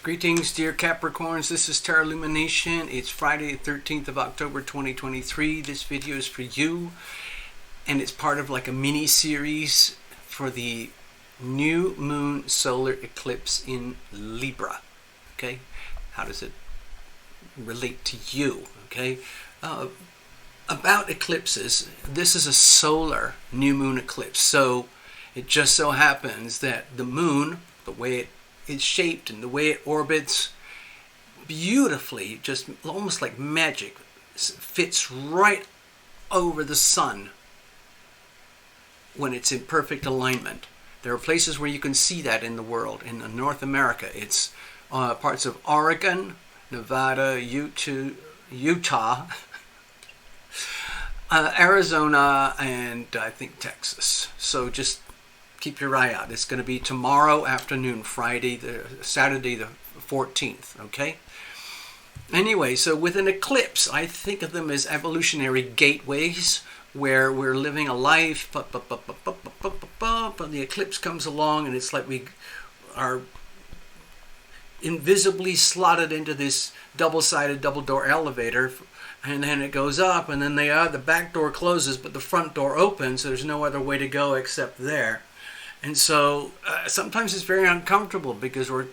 Greetings, dear Capricorns. This is Tarot Illumination. It's Friday, the 13th of October, 2023. This video is for you, and it's part of like a mini-series for the new moon solar eclipse in Libra. Okay? How does it relate to you? Okay? About eclipses, this is a solar new moon eclipse. So it just so happens that the moon, the way it is shaped and the way it orbits beautifully, just almost like magic, fits right over the sun when it's in perfect alignment. There are places where you can see that in the world. In North America, it's parts of Oregon, Nevada, Utah, Arizona, and I think Texas. So just keep your eye out. It's going to be tomorrow afternoon, Saturday the 14th, okay? Anyway, so with an eclipse, I think of them as evolutionary gateways where we're living a life, but the eclipse comes along and it's like we are invisibly slotted into this double-sided, double-door elevator, and then it goes up, and then the back door closes, but the front door opens, so there's no other way to go except there. And so sometimes it's very uncomfortable because we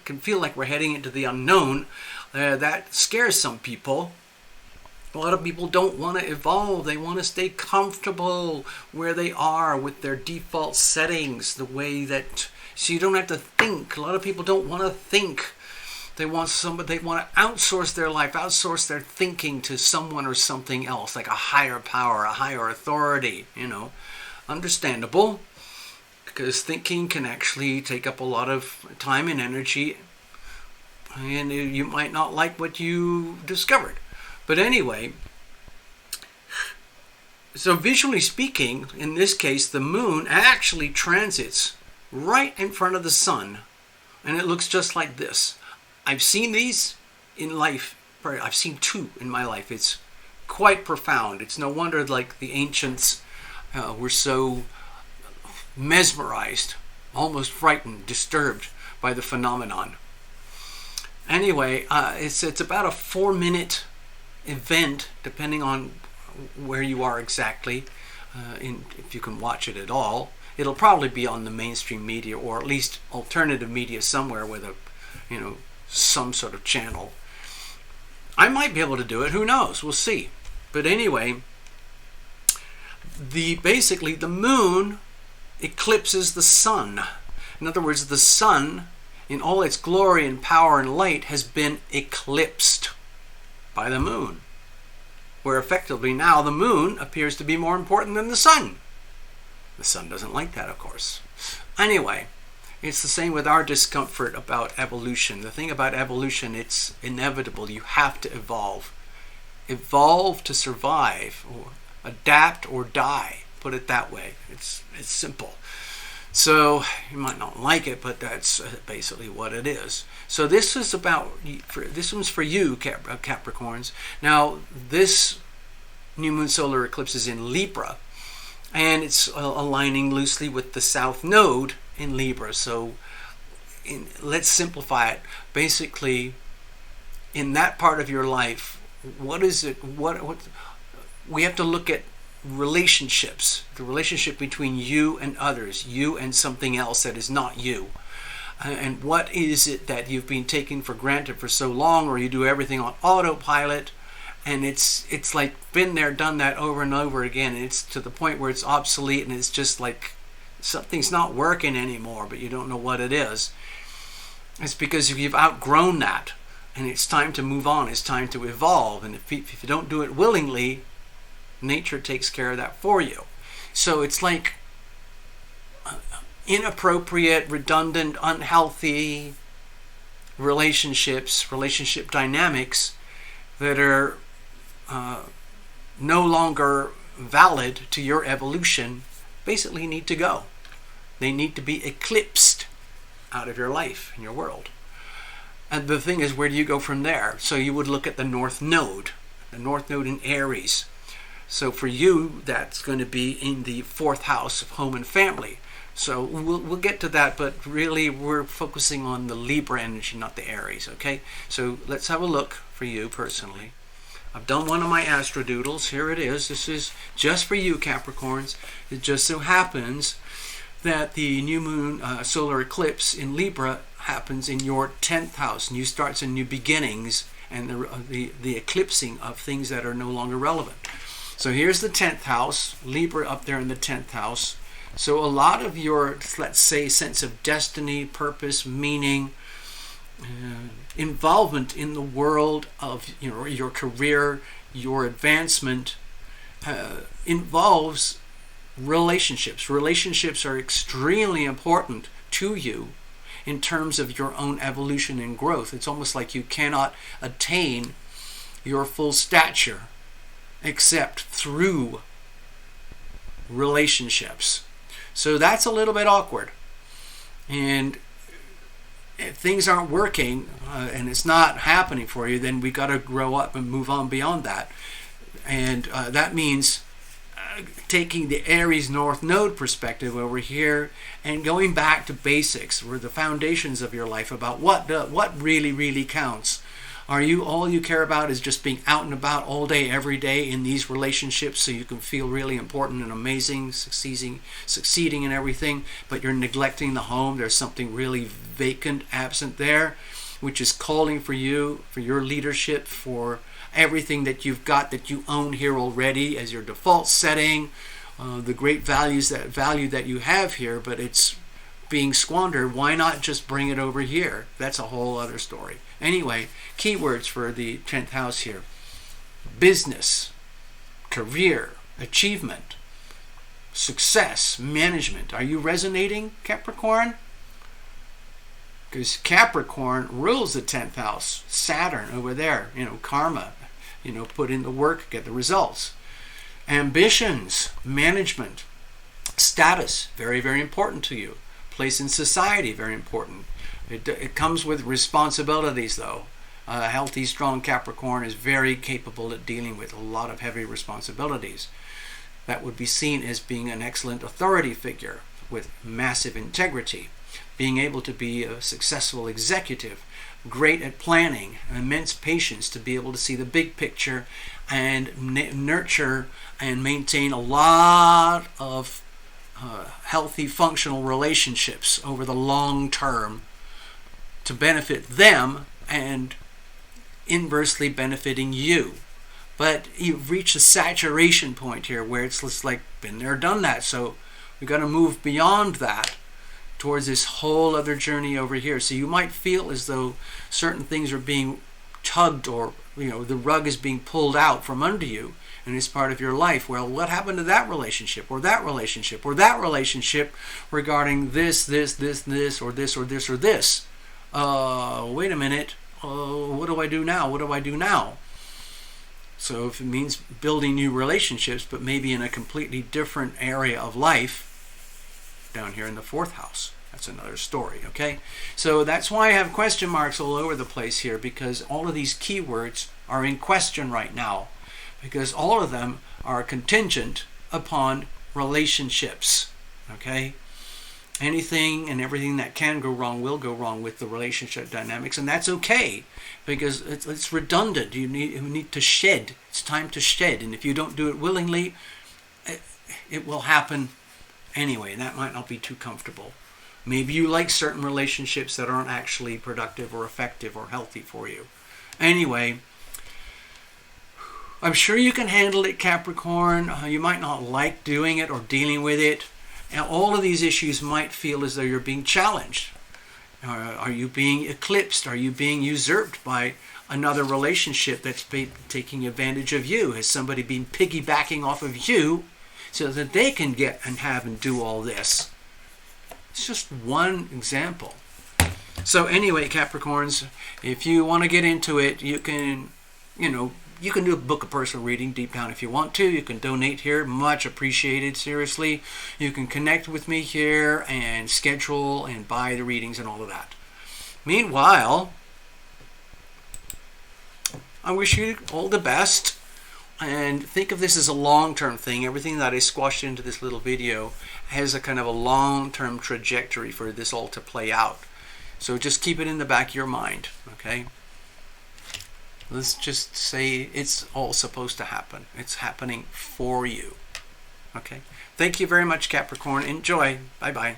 can feel like we're heading into the unknown. That scares some people. A lot of people don't want to evolve. They want to stay comfortable where they are with their default settings, the way that, so you don't have to think. A lot of people don't want to think. They want to outsource their life, outsource their thinking to someone or something else, like a higher power, a higher authority, Understandable. Because thinking can actually take up a lot of time and energy, and you might not like what you discovered. But anyway, so visually speaking, in this case, the moon actually transits right in front of the sun, and it looks just like this. I've seen these in life. I've seen two in my life. It's quite profound. It's no wonder like the ancients were so mesmerized, almost frightened, disturbed by the phenomenon. Anyway, it's about a 4-minute event, depending on where you are exactly, if you can watch it at all. It'll probably be on the mainstream media, or at least alternative media somewhere with some sort of channel. I might be able to do it. Who knows? We'll see. But anyway, basically the moon eclipses the sun. In other words, the sun, in all its glory and power and light, has been eclipsed by the moon, where effectively now the moon appears to be more important than the sun. The sun doesn't like that, of course. Anyway, it's the same with our discomfort about evolution. The thing about evolution, it's inevitable. You have to evolve. Evolve to survive, or adapt or die. Put it that way. It's simple. So you might not like it, but that's basically what it is. So this is this one's for you, Capricorns. Now this new moon solar eclipse is in Libra, and it's aligning loosely with the South Node in Libra. So let's simplify it. Basically, in that part of your life, what is it? What we have to look at relationships, the relationship between you and others, you and something else that is not you. And what is it that you've been taking for granted for so long, or you do everything on autopilot, and it's like been there, done that over and over again, and it's to the point where it's obsolete, and it's just like something's not working anymore, but you don't know what it is. It's because you've outgrown that, and it's time to move on. It's time to evolve, and if you don't do it willingly, nature takes care of that for you. So it's like inappropriate, redundant, unhealthy relationship dynamics that are no longer valid to your evolution basically need to go. They need to be eclipsed out of your life and your world. And the thing is, where do you go from there? So you would look at the North Node in Aries. So for you, that's going to be in the 4th house of home and family. So we'll get to that, but really we're focusing on the Libra energy, not the Aries, okay? So let's have a look for you personally. I've done one of my astrodoodles. Here it is. This is just for you, Capricorns. It just so happens that the new moon solar eclipse in Libra happens in your 10th house. New starts and new beginnings, and the eclipsing of things that are no longer relevant. So here's the 10th house, Libra up there in the 10th house. So a lot of your, let's say, sense of destiny, purpose, meaning, involvement in the world of your career, your advancement, involves relationships. Relationships are extremely important to you in terms of your own evolution and growth. It's almost like you cannot attain your full stature except through relationships. So that's a little bit awkward. And if things aren't working and it's not happening for you, then we got to grow up and move on beyond that. And that means taking the Aries North Node perspective over here and going back to basics, where the foundations of your life, about what really counts. Are you, all you care about is just being out and about all day, every day in these relationships so you can feel really important and amazing, succeeding in everything, but you're neglecting the home? There's something really vacant, absent there, which is calling for you, for your leadership, for everything that you've got, that you own here already as your default setting, the great value that you have here, but it's being squandered. Why not just bring it over here? That's a whole other story. Anyway, keywords for the 10th house here: business, career, achievement, success, management. Are you resonating, Capricorn? Because Capricorn rules the 10th house. Saturn over there, karma, put in the work, get the results. Ambitions, management, status, very, very important to you. Place in society, very important. It comes with responsibilities, though. A healthy, strong Capricorn is very capable at dealing with a lot of heavy responsibilities. That would be seen as being an excellent authority figure with massive integrity, being able to be a successful executive, great at planning, immense patience to be able to see the big picture and nurture and maintain a lot of healthy, functional relationships over the long term to benefit them and inversely benefiting you. But you've reached a saturation point here where it's just like, been there, done that. So we've got to move beyond that towards this whole other journey over here. So you might feel as though certain things are being tugged, or the rug is being pulled out from under you, and it's part of your life. Well, what happened to that relationship, or that relationship, or that relationship regarding this, or this, or this? Wait a minute. What do I do now? So if it means building new relationships, but maybe in a completely different area of life, down here in the 4th house, that's another story, okay? So that's why I have question marks all over the place here, because all of these keywords are in question right now, because all of them are contingent upon relationships, okay? Anything and everything that can go wrong will go wrong with the relationship dynamics, and that's okay, because it's redundant. You need to shed. It's time to shed, and if you don't do it willingly, it will happen anyway, and that might not be too comfortable. Maybe you like certain relationships that aren't actually productive or effective or healthy for you. Anyway, I'm sure you can handle it, Capricorn. You might not like doing it or dealing with it. And all of these issues might feel as though you're being challenged. Are you being eclipsed? Are you being usurped by another relationship that's taking advantage of you? Has somebody been piggybacking off of you so that they can get and have and do all this? It's just one example. So anyway, Capricorns, if you want to get into it, you can, you can do a book of personal reading deep down if you want to. You can donate here, much appreciated, seriously. You can connect with me here and schedule and buy the readings and all of that. Meanwhile, I wish you all the best. And think of this as a long-term thing. Everything that I squashed into this little video has a kind of a long-term trajectory for this all to play out. So just keep it in the back of your mind, okay? Let's just say it's all supposed to happen. It's happening for you, okay? Thank you very much, Capricorn. Enjoy. Bye-bye.